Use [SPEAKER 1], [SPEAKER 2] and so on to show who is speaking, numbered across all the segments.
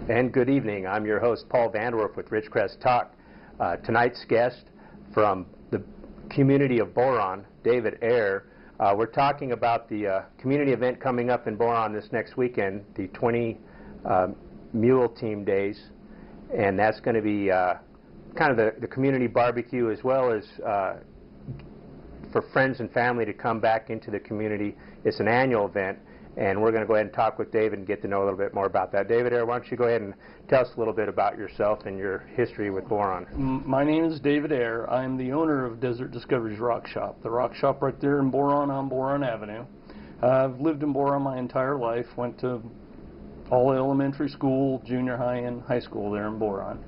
[SPEAKER 1] And good evening. I'm your host, Paul VanderWerf with Ridgecrest Talk. Tonight's guest from the community of Boron, David Ayer. We're talking about the community event coming up in Boron this next weekend, the 20 Mule Team Days. And that's going to be kind of the community barbecue, as well as for friends and family to come back into the community. It's an annual event. And we're going to go ahead and talk with David and get to know a little bit more about that. David Ayer, why don't you go ahead and tell us a little bit about yourself and your history with Boron.
[SPEAKER 2] My name is David Ayer. I'm the owner of Desert Discovery's Rock Shop. The rock shop right there in Boron on Boron Avenue. I've lived in Boron my entire life. Went to all elementary school, junior high, and high school there in Boron.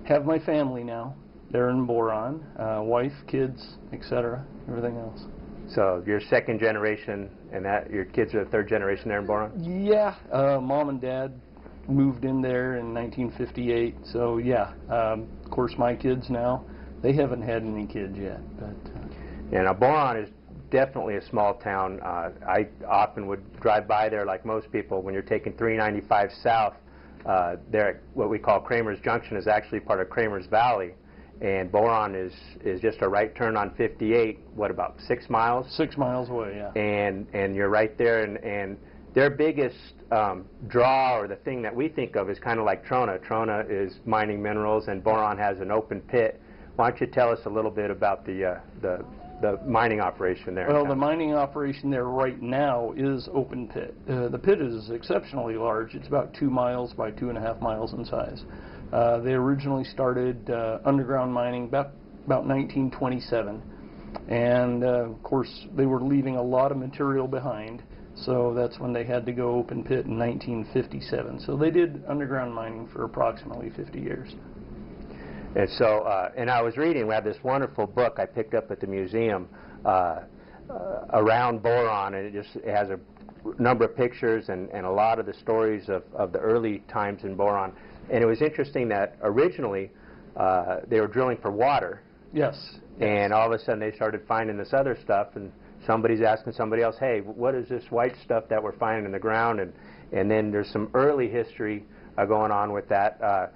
[SPEAKER 2] Have my family now. They're in Boron. Wife, kids, etc. Everything else.
[SPEAKER 1] So you're second generation, and that your kids are the third generation there in Boron?
[SPEAKER 2] Yeah, mom and dad moved in there in 1958. So yeah, of course my kids now, they haven't had any kids yet. But
[SPEAKER 1] yeah, now Boron is definitely a small town. I often would drive by there like most people. When you're taking 395 south, there at what we call Kramer's Junction is actually part of Kramer's Valley. And Boron is just a right turn on 58, what, about 6 miles?
[SPEAKER 2] 6 miles away, yeah.
[SPEAKER 1] And you're right there, and their biggest draw, or the thing that we think of, is kind of like Trona. Trona is mining minerals, and Boron has an open pit. Why don't you tell us a little bit about the mining operation there?
[SPEAKER 2] Well, the mining operation there right now is open pit. The pit is exceptionally large. It's about 2 miles by 2.5 miles in size. They originally started underground mining about 1927, and of course they were leaving a lot of material behind, so that's when they had to go open pit in 1957. So they did underground mining for approximately 50 years.
[SPEAKER 1] And so, and I was reading, we have this wonderful book I picked up at the museum around Boron, and it has a number of pictures and a lot of the stories of the early times in Boron. And it was interesting that originally they were drilling for water.
[SPEAKER 2] Yes.
[SPEAKER 1] And all of a sudden they started finding this other stuff, and somebody's asking somebody else, hey, what is this white stuff that we're finding in the ground? And then there's some early history going on with that.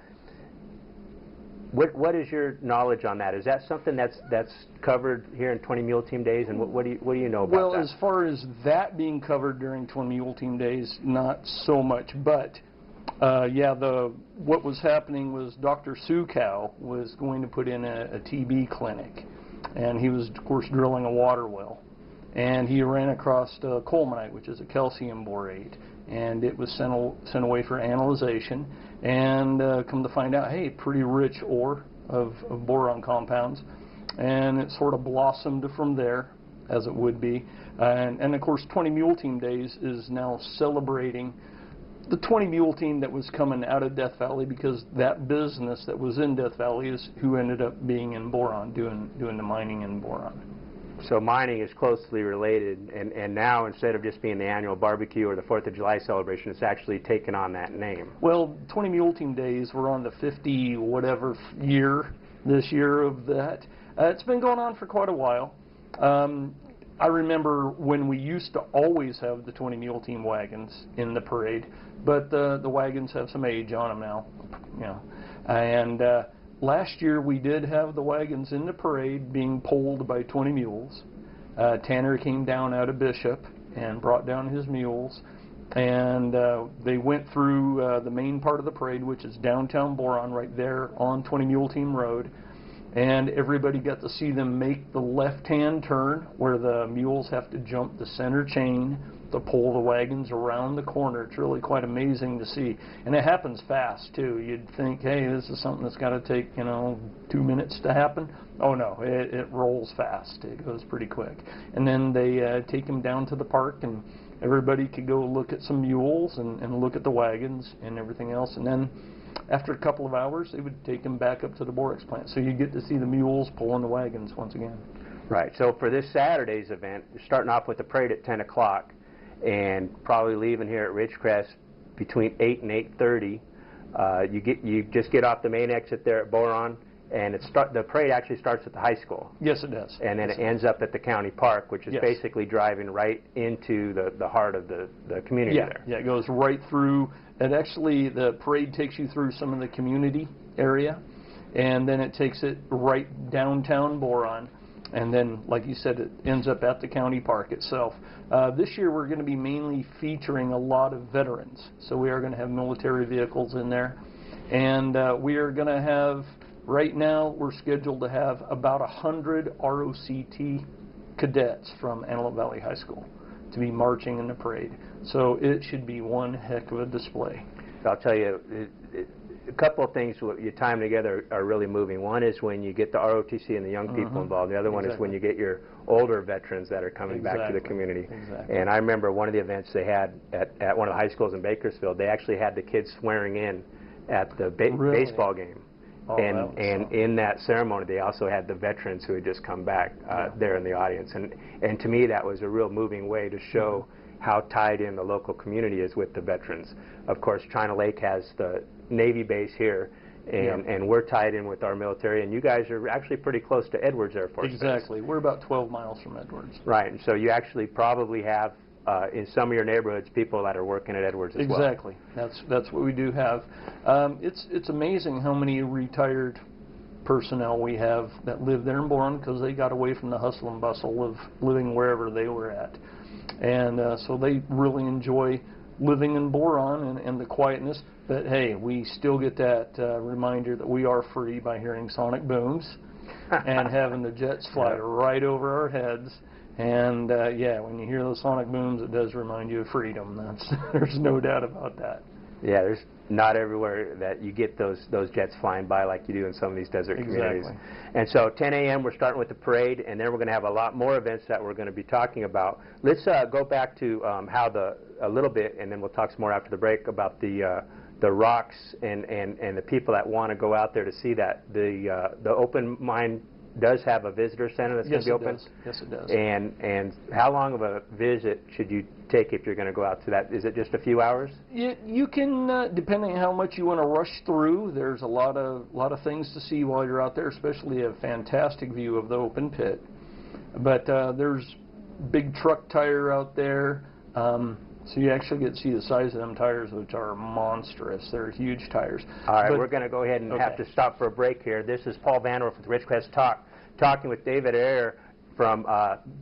[SPEAKER 1] What is your knowledge on that? Is that something that's covered here in 20 Mule Team Days, and what do you know about that?
[SPEAKER 2] Well, as far as that being covered during 20 Mule Team Days, not so much, but yeah, what was happening was Dr. Sukow was going to put in a TB clinic, and he was, of course, drilling a water well, and he ran across colemanite, which is a calcium borate, and it was sent away for analyzation, and come to find out, hey, pretty rich ore of boron compounds, and it sort of blossomed from there, as it would be, and of course 20 Mule Team Days is now celebrating the 20 Mule Team that was coming out of Death Valley, because that business that was in Death Valley is who ended up being in Boron, doing the mining in Boron.
[SPEAKER 1] So mining is closely related, and now instead of just being the annual barbecue or the 4th of July celebration, it's actually taken on that name.
[SPEAKER 2] Well, 20 Mule Team Days, we're on the 50 whatever year this year of that. It's been going on for quite a while. I remember when we used to always have the 20 Mule Team wagons in the parade, but the wagons have some age on them now, you know. And last year we did have the wagons in the parade being pulled by 20 mules. Tanner came down out of Bishop and brought down his mules, and they went through the main part of the parade, which is downtown Boron, right there on 20 Mule Team Road. And everybody got to see them make the left-hand turn where the mules have to jump the center chain to pull the wagons around the corner. It's really quite amazing to see. And it happens fast, too. You'd think, hey, this is something that's got to take, 2 minutes to happen. Oh, no, it rolls fast. It goes pretty quick. And then they take them down to the park, and everybody could go look at some mules and look at the wagons and everything else. And then after a couple of hours, they would take them back up to the borax plant. So you get to see the mules pulling the wagons once again.
[SPEAKER 1] Right. So for this Saturday's event, you're starting off with the parade at 10 o'clock and probably leaving here at Ridgecrest between 8 and 8:30. You just get off the main exit there at Boron, and the parade actually starts at the high school.
[SPEAKER 2] Yes, it does.
[SPEAKER 1] And then it ends up at the county park, which is
[SPEAKER 2] Yes.
[SPEAKER 1] basically driving right into the heart of the community there.
[SPEAKER 2] Yeah, it goes right through, and actually the parade takes you through some of the community area, and then it takes it right downtown Boron, and then, like you said, it ends up at the county park itself. This year we're going to be mainly featuring a lot of veterans, so we are going to have military vehicles in there, and we are going to have, right now we're scheduled to have about 100 ROCT cadets from Antelope Valley High School to be marching in the parade. So it should be one heck of a display.
[SPEAKER 1] I'll tell you, a couple of things your time together are really moving. One is when you get the ROTC and the young people involved. The other one is when you get your older veterans that are coming back to the community. And I remember one of the events they had at one of the high schools in Bakersfield, they actually had the kids swearing in at the baseball game.
[SPEAKER 2] Oh,
[SPEAKER 1] and in that ceremony, they also had the veterans who had just come back there in the audience. And to me, that was a real moving way to show how tied in the local community is with the veterans. Of course, China Lake has the Navy base here, and we're tied in with our military, and you guys are actually pretty close to Edwards Air Force Base.
[SPEAKER 2] Exactly. We're about 12 miles from Edwards.
[SPEAKER 1] Right, and so you actually probably have, in some of your neighborhoods, people that are working at Edwards as well.
[SPEAKER 2] Exactly. That's what we do have. It's amazing how many retired personnel we have that live there in Boron because they got away from the hustle and bustle of living wherever they were at. And so they really enjoy living in Boron and the quietness. But hey, we still get that reminder that we are free by hearing sonic booms and having the jets fly right over our heads. And yeah, when you hear those sonic booms, it does remind you of freedom. There's no doubt about that.
[SPEAKER 1] Yeah, there's not everywhere that you get those jets flying by like you do in some of these desert communities. And so 10 a.m. we're starting with the parade, and then we're going to have a lot more events that we're going to be talking about. Let's go back to a little bit, and then we'll talk some more after the break about the rocks and the people that want to go out there to see that. The Open Mine does have a visitor center that's going to be open.
[SPEAKER 2] Yes, it does.
[SPEAKER 1] And how long of a visit should you take if you're going to go out to that? Is it just a few hours?
[SPEAKER 2] You can, depending on how much you want to rush through. There's a lot of things to see while you're out there, especially a fantastic view of the open pit. But there's big truck tire out there. So you actually get to see the size of them tires, which are monstrous. They're huge tires.
[SPEAKER 1] All right, we're going to go ahead and have to stop for a break here. This is Paul VanderWerf with Ridgecrest Talk, talking with David Ayer from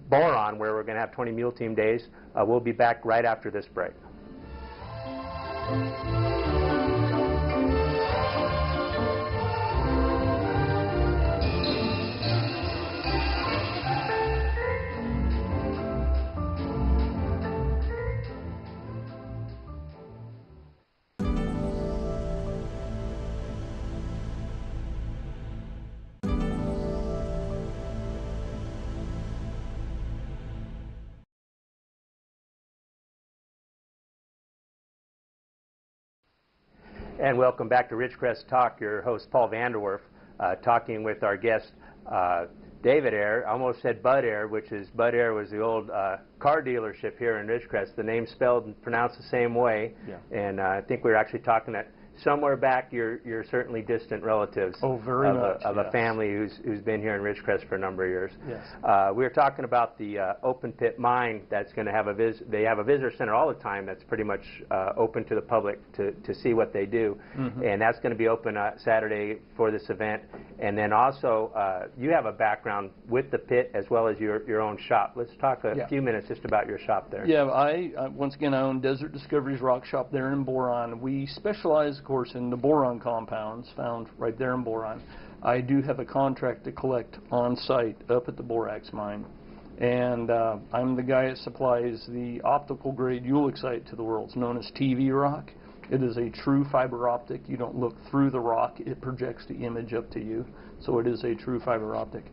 [SPEAKER 1] Boron, where we're going to have 20 Mule Team Days. We'll be back right after this break. And welcome back to Ridgecrest Talk. Your host, Paul VanderWerf, talking with our guest, David Ayer. I almost said Bud Ayer, which is Bud Ayer was the old car dealership here in Ridgecrest. The name's spelled and pronounced the same way. Yeah. And I think we were actually talking that somewhere back you're certainly distant relatives of a family who's been here in Ridgecrest for a number of years.
[SPEAKER 2] Yes.
[SPEAKER 1] We were talking about the open pit mine that's going to have they have a visitor center all the time that's pretty much open to the public to see what they do. And that's going to be open Saturday for this event. And then also you have a background with the pit as well as your own shop. Let's talk a few minutes just about your shop there.
[SPEAKER 2] Yeah, I once again I own Desert Discoveries Rock Shop there in Boron. We specialize, of course, in the boron compounds found right there in Boron. I do have a contract to collect on site up at the borax mine, and I'm the guy that supplies the optical grade ulexite to the world. It's known as TV rock. It is a true fiber optic. You don't look through the rock, it projects the image up to you, so it is a true fiber optic.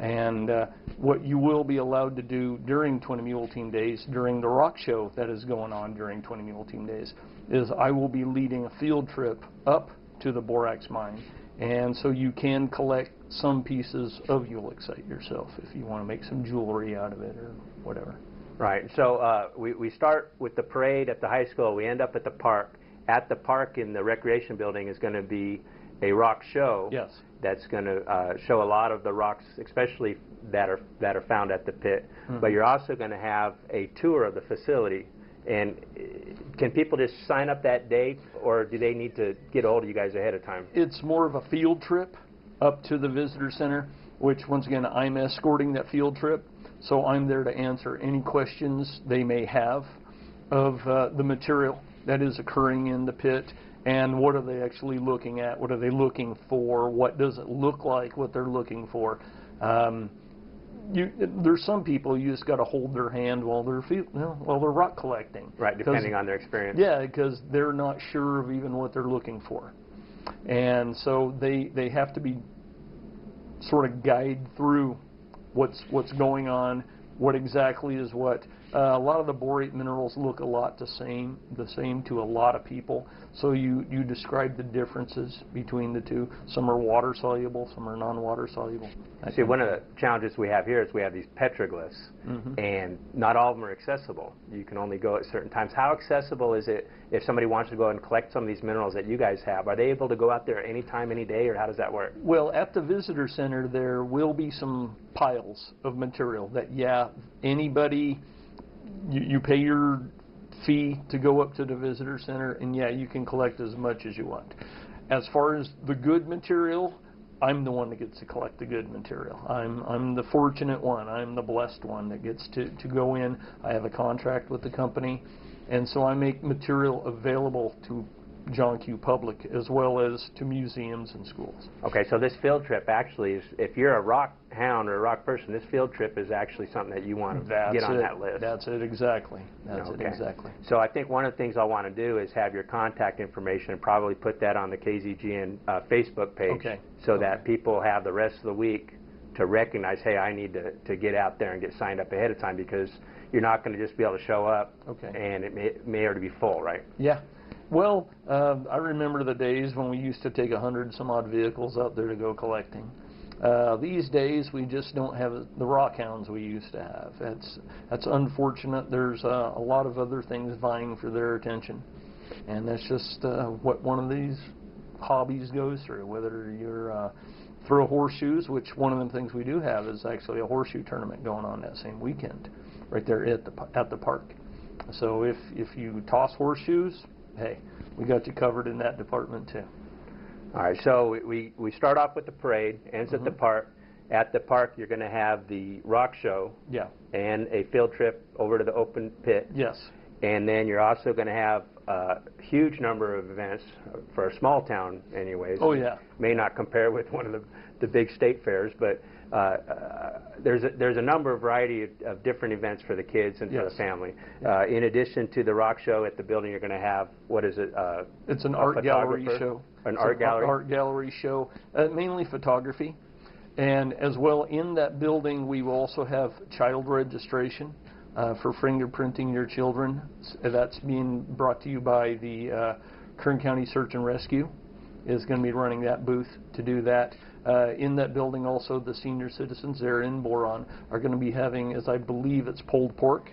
[SPEAKER 2] And what you will be allowed to do during 20 Mule Team Days, during the rock show that is going on during 20 Mule Team Days, is I will be leading a field trip up to the borax mine. And so you can collect some pieces of ulexite yourself if you want to make some jewelry out of it or whatever.
[SPEAKER 1] Right. So we start with the parade at the high school. We end up at the park. At the park in the recreation building is going to be a rock show.
[SPEAKER 2] Yes.
[SPEAKER 1] that's going to show a lot of the rocks, especially that are found at the pit. But you're also going to have a tour of the facility. And can people just sign up that day, or do they need to get hold of you guys ahead of time?
[SPEAKER 2] It's more of a field trip up to the visitor center, which once again I'm escorting that field trip, so I'm there to answer any questions they may have of the material that is occurring in the pit, and what are they actually looking at, what are they looking for, what does it look like, what they're looking for. There's some people you just got to hold their hand while they're rock collecting.
[SPEAKER 1] Right, depending on their experience.
[SPEAKER 2] Yeah, because they're not sure of even what they're looking for, and so they have to be sort of guide through what's going on, what exactly is what. A lot of the borate minerals look a lot the same to a lot of people. So you describe the differences between the two. Some are water soluble, some are non-water soluble.
[SPEAKER 1] See, one of the challenges we have here is we have these petroglyphs, and not all of them are accessible. You can only go at certain times. How accessible is it if somebody wants to go and collect some of these minerals that you guys have? Are they able to go out there any time, any day, or how does that work?
[SPEAKER 2] Well, at the visitor center there will be some piles of material that, yeah, anybody, you pay your fee to go up to the visitor center, and yeah, you can collect as much as you want. As far as the good material, I'm the one that gets to collect the good material. I'm the fortunate one. I'm the blessed one that gets to go in. I have a contract with the company, and so I make material available to John Q. public as well as to museums and schools.
[SPEAKER 1] Okay, so this field trip actually is, if you're a rock hound or a rock person, this field trip is actually something that you want to get on that list.
[SPEAKER 2] That's it, exactly. That's it, exactly.
[SPEAKER 1] So I think one of the things I want to do is have your contact information and probably put that on the KZGN Facebook page, so that people have the rest of the week to recognize, hey, I need to get out there and get signed up ahead of time, because you're not going to just be able to show up and it may already be full, right?
[SPEAKER 2] Yeah. Well, I remember the days when we used to take 100-some-odd vehicles out there to go collecting. These days, we just don't have the rock hounds we used to have. That's unfortunate. There's a lot of other things vying for their attention, and that's just what one of these hobbies goes through. Whether you're throw horseshoes, which one of the things we do have is actually a horseshoe tournament going on that same weekend, right there at the park. So if you toss horseshoes, hey, we got you covered in that department too.
[SPEAKER 1] All right, so we start off with the parade, ends at the park. At the park, you're going to have the rock show and a field trip over to the open pit.
[SPEAKER 2] Yes.
[SPEAKER 1] And then you're also going to have a huge number of events for a small town anyways.
[SPEAKER 2] Oh, yeah.
[SPEAKER 1] May not compare with one of the big state fairs, but there's a number of variety of different events for the kids and for the family. In addition to the rock show at the building, you're going to have, what is it?
[SPEAKER 2] It's an art gallery show.
[SPEAKER 1] Art gallery?
[SPEAKER 2] Art gallery show, mainly photography. And as well, in that building, we will also have child registration for fingerprinting your children. That's being brought to you by the Kern County Search and Rescue. Is going to be running that booth to do that. In that building also, the senior citizens there in Boron are going to be having, as I believe it's pulled pork.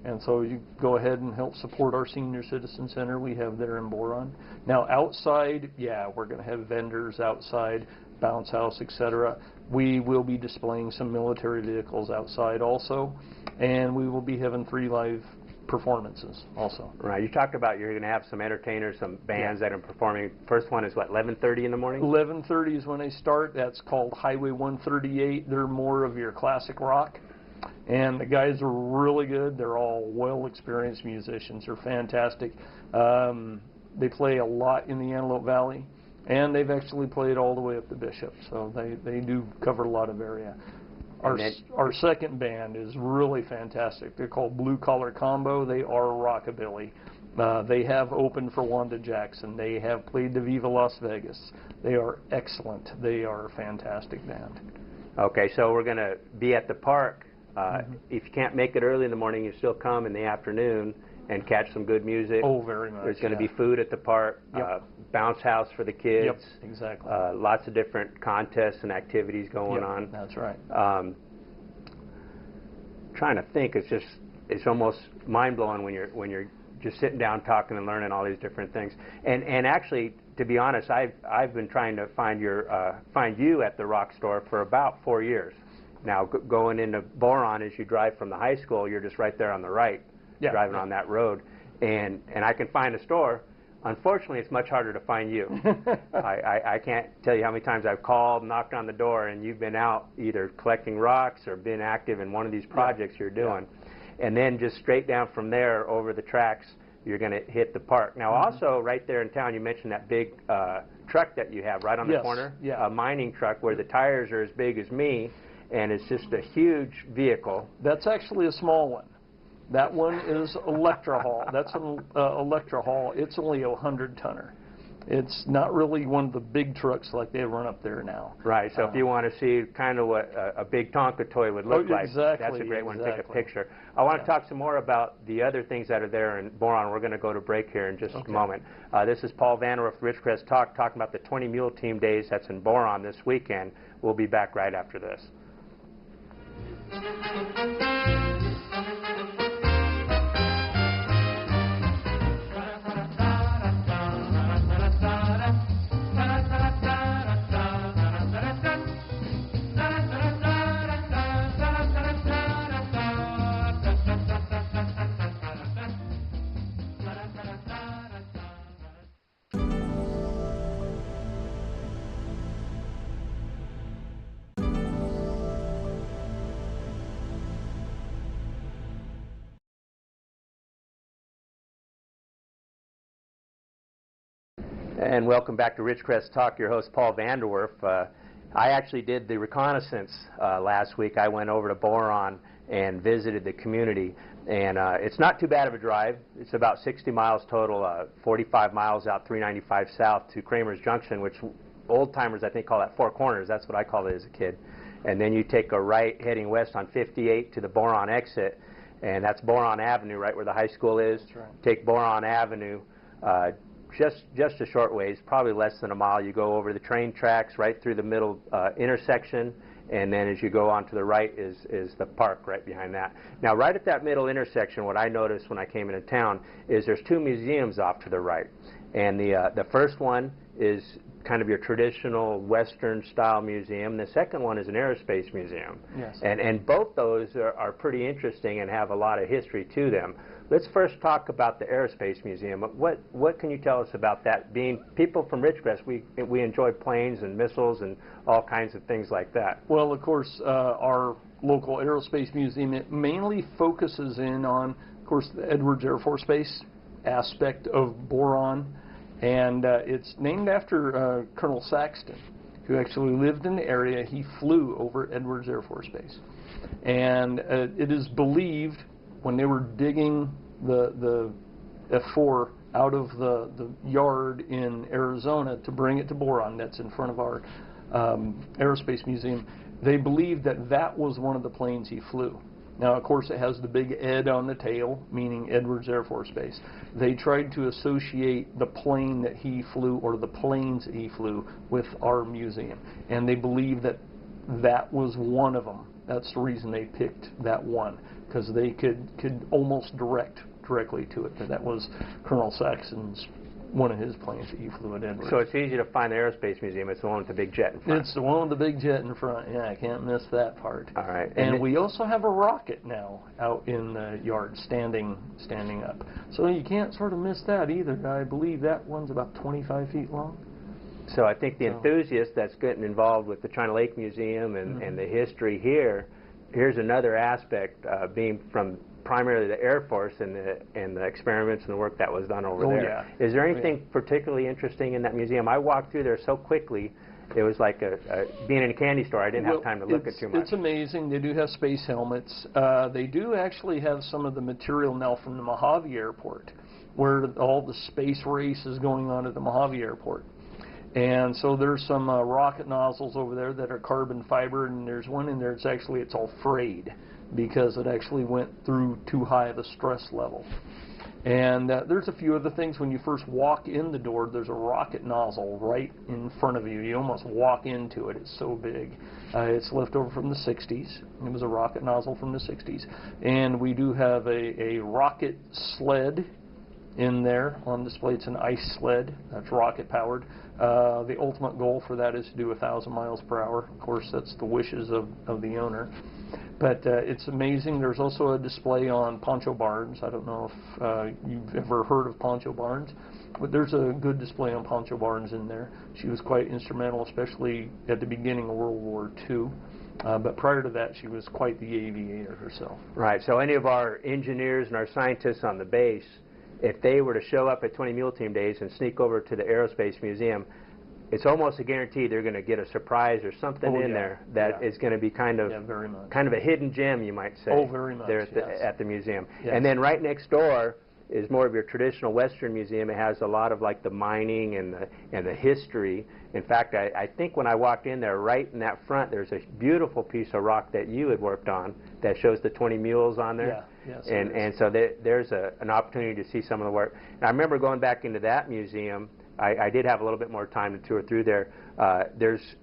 [SPEAKER 2] And so you go ahead and help support our senior citizen center we have there in Boron. Now outside, yeah, we're going to have vendors outside, bounce house, etc. We will be displaying some military vehicles outside also, and we will be having 3 live performances also.
[SPEAKER 1] Right. You talked about you're going to have some entertainers, some bands that are performing. First one is what, 11:30 in the morning?
[SPEAKER 2] 11:30 is when they start. That's called Highway 138. They're more of your classic rock. And the guys are really good. They're all well-experienced musicians. They're fantastic. They play a lot in the Antelope Valley, and they've actually played all the way up to Bishop. So they do cover a lot of area. Our second band is really fantastic. They're called Blue Collar Combo. They are rockabilly. They have opened for Wanda Jackson. They have played the Viva Las Vegas. They are excellent. They are a fantastic band.
[SPEAKER 1] Okay, so we're going to be at the park. If you can't make it early in the morning, you still come in the afternoon and catch some good music.
[SPEAKER 2] Oh, very much.
[SPEAKER 1] There's going to be food at the park, bounce house for the kids.
[SPEAKER 2] Yep, exactly.
[SPEAKER 1] Lots of different contests and activities going on.
[SPEAKER 2] That's right.
[SPEAKER 1] Trying to think, it's almost mind-blowing when you're just sitting down, talking, and learning all these different things. And actually, to be honest, I've been trying to find you at the rock store for about 4 years. Now, going into Boron, as you drive from the high school, you're just right there on the right, driving on that road. And I can find a store. Unfortunately, it's much harder to find you. I can't tell you how many times I've called, knocked on the door, and you've been out either collecting rocks or been active in one of these projects you're doing. And then just straight down from there over the tracks, you're going to hit the park. Now, also, right there in town, you mentioned that big truck that you have right on the corner, a mining truck where the tires are as big as me, and it's just a huge vehicle.
[SPEAKER 2] That's actually a small one. That one is Electra-Haul. That's an Electra-Haul. It's only a 100-tonner. It's not really one of the big trucks like they run up there now.
[SPEAKER 1] Right. So if you want to see kind of what a big Tonka toy would look like, that's a great one to take a picture. I want to talk some more about the other things that are there in Boron. We're going to go to break here in just a moment. This is Paul VanderWerf, Ridgecrest Talk, talking about the 20 Mule Team Days that's in Boron this weekend. We'll be back right after this. And welcome back to Ridgecrest Talk. Your host, Paul VanderWerf. I actually did the reconnaissance last week. I went over to Boron and visited the community. And it's not too bad of a drive. It's about 60 miles total, 45 miles out 395 south to Kramer's Junction, which old-timers, I think, call that Four Corners. That's what I called it as a kid. And then you take a right heading west on 58 to the Boron exit. And that's Boron Avenue, right where the high school is.
[SPEAKER 2] That's right.
[SPEAKER 1] Take Boron Avenue. Just a short ways, probably less than a mile. You go over the train tracks right through the middle intersection, and then as you go on to the right is the park right behind that. Now, right at that middle intersection, what I noticed when I came into town is there's two museums off to the right. And the first one is kind of your traditional Western-style museum. The second one is an aerospace museum.
[SPEAKER 2] Yes.
[SPEAKER 1] And both those are pretty interesting and have a lot of history to them. Let's first talk about the Aerospace Museum. What can you tell us about that? Being people from Ridgecrest, we enjoy planes and missiles and all kinds of things like that.
[SPEAKER 2] Well, of course, our local Aerospace Museum, it mainly focuses in on, of course, the Edwards Air Force Base aspect of Boron. And it's named after Colonel Saxton, who actually lived in the area. He flew over Edwards Air Force Base. And it is believed when they were digging the F-4 out of the yard in Arizona to bring it to Boron, that's in front of our Aerospace Museum, they believed that that was one of the planes he flew. Now, of course, it has the big Ed on the tail, meaning Edwards Air Force Base. They tried to associate the plane that he flew, or the planes that he flew, with our museum. And they believe that that was one of them. That's the reason they picked that one, because they could almost directly to it. That was Colonel Saxon's, one of his planes that he flew at Edwards.
[SPEAKER 1] So it's easy to find the Aerospace Museum. It's the one with the big jet in front.
[SPEAKER 2] It's the one with the big jet in front. Yeah, I can't miss that part.
[SPEAKER 1] All right.
[SPEAKER 2] And we also have a rocket now out in the yard, standing up. So you can't sort of miss that either. I believe that one's about 25 feet long.
[SPEAKER 1] So I think the enthusiast that's getting involved with the China Lake Museum and the history here, here's another aspect, being from primarily the Air Force and the experiments and the work that was done over there.
[SPEAKER 2] Yeah.
[SPEAKER 1] Is there anything particularly interesting in that museum? I walked through there so quickly, it was like being in a candy store. I didn't have time to look at too much.
[SPEAKER 2] It's amazing. They do have space helmets. They do actually have some of the material now from the Mojave Airport, where all the space race is going on at the Mojave Airport. And so there's some rocket nozzles over there that are carbon fiber, and there's one in there it's all frayed because it actually went through too high of a stress level. And there's a few other things. When you first walk in the door, there's a rocket nozzle right in front of you. You almost walk into it. It's so big. It's left over from the 60s. It was a rocket nozzle from the 60s. And we do have a rocket sled in there on display. It's an ice sled that's rocket powered. The ultimate goal for that is to do 1,000 miles per hour. Of course, that's the wishes of the owner. But it's amazing. There's also a display on poncho barns. I don't know if you've ever heard of poncho barns, but there's a good display on poncho barns in there. She was quite instrumental, especially at the beginning of World War II. But prior to that, she was quite the aviator herself.
[SPEAKER 1] Right. So any of our engineers and our scientists on the base, if they were to show up at 20 Mule Team Days and sneak over to the Aerospace Museum, it's almost a guarantee they're going to get a surprise or something in there that is going to be kind of a hidden gem, you might say.
[SPEAKER 2] Oh, very much.
[SPEAKER 1] There at the museum. Yes. And then right next door is more of your traditional Western museum. It has a lot of like the mining and the history. In fact, I think when I walked in there, right in that front, there's a beautiful piece of rock that you had worked on that shows the 20 mules on there.
[SPEAKER 2] Yeah. Yes,
[SPEAKER 1] and so there's an opportunity to see some of the work. And I remember going back into that museum. I did have a little bit more time to tour through there.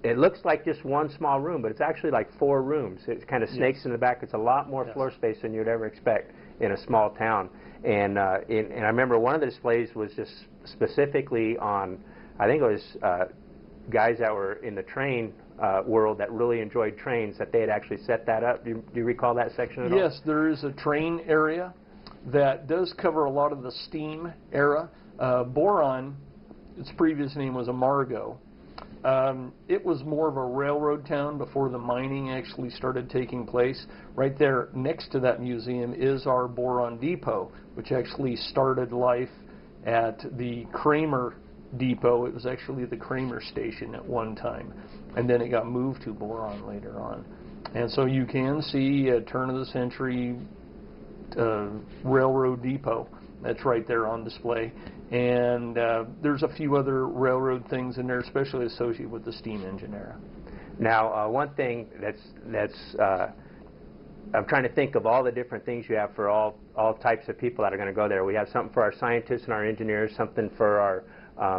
[SPEAKER 1] It looks like just one small room, but it's actually like 4 rooms. It kind of snakes in the back. It's a lot more floor space than you'd ever expect in a small town. And I remember one of the displays was just specifically on, I think it was guys that were in the train world that really enjoyed trains, that they had actually set that up. Do you recall that section at all?
[SPEAKER 2] Yes, there is a train area that does cover a lot of the steam era. Boron, its previous name was Amargo. It was more of a railroad town before the mining actually started taking place. Right there next to that museum is our Boron Depot, which actually started life at the Kramer Depot. It was actually the Kramer station at one time, and then it got moved to Boron later on. And so you can see a turn-of-the-century railroad depot that's right there on display. And there's a few other railroad things in there, especially associated with the steam engine era.
[SPEAKER 1] Now, one thing I'm trying to think of all the different things you have for all types of people that are going to go there. We have something for our scientists and our engineers, something for our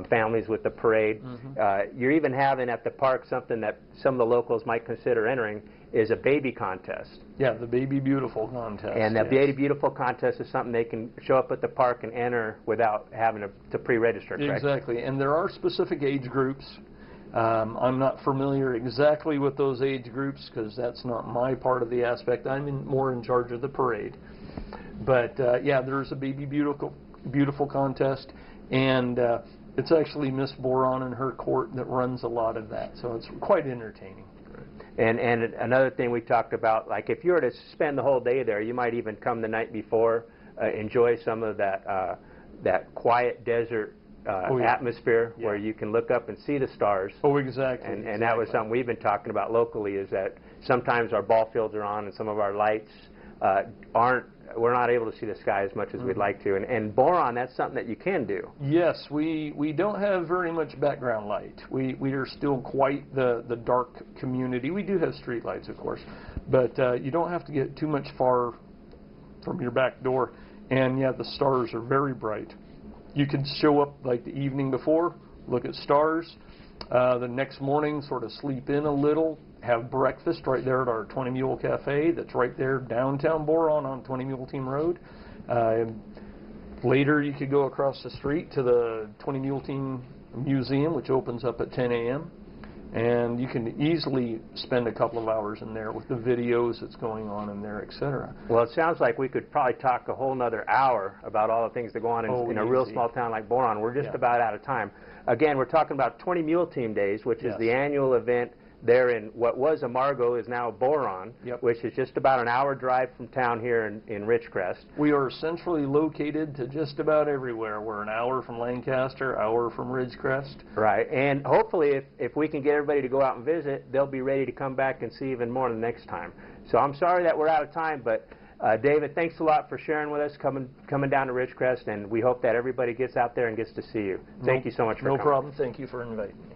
[SPEAKER 1] families with the parade. Mm-hmm. You're even having at the park something that some of the locals might consider entering, is a baby contest.
[SPEAKER 2] Yeah, the Baby Beautiful contest.
[SPEAKER 1] And the Baby Beautiful contest is something they can show up at the park and enter without having to pre-register, correct?
[SPEAKER 2] Exactly, and there are specific age groups. I'm not familiar exactly with those age groups because that's not my part of the aspect. I'm more in charge of the parade. But yeah, there's a Baby Beautiful contest, and it's actually Miss Boron and her court that runs a lot of that, so it's quite entertaining.
[SPEAKER 1] And another thing we talked about, like if you were to spend the whole day there, you might even come the night before, enjoy some of that quiet desert atmosphere where you can look up and see the stars.
[SPEAKER 2] Oh, exactly.
[SPEAKER 1] And that was something we've been talking about locally, is that sometimes our ball fields are on and some of our lights we're not able to see the sky as much as we'd like to. And Boron, that's something that you can do.
[SPEAKER 2] Yes, we don't have very much background light. We are still quite the dark community. We do have street lights, of course, but you don't have to get too much far from your back door. And yeah, the stars are very bright. You can show up like the evening before, look at stars. The next morning, sort of sleep in a little, have breakfast right there at our 20 Mule Cafe that's right there downtown Boron on 20 Mule Team Road. Later, you could go across the street to the 20 Mule Team Museum, which opens up at 10 a.m. And you can easily spend a couple of hours in there with the videos that's going on in there, etc.
[SPEAKER 1] Well, it sounds like we could probably talk a whole nother hour about all the things that go on in a real small town like Boron. We're just about out of time. Again, we're talking about 20 Mule Team Days, which is the annual event there in what was Amargo is now Boron, which is just about an hour drive from town here in Ridgecrest.
[SPEAKER 2] We are centrally located to just about everywhere. We're an hour from Lancaster, hour from Ridgecrest.
[SPEAKER 1] Right, and hopefully if we can get everybody to go out and visit, they'll be ready to come back and see even more the next time. So I'm sorry that we're out of time, but David, thanks a lot for sharing with us, coming down to Ridgecrest, and we hope that everybody gets out there and gets to see you. Thank you so much for coming.
[SPEAKER 2] No problem. Thank you for inviting me.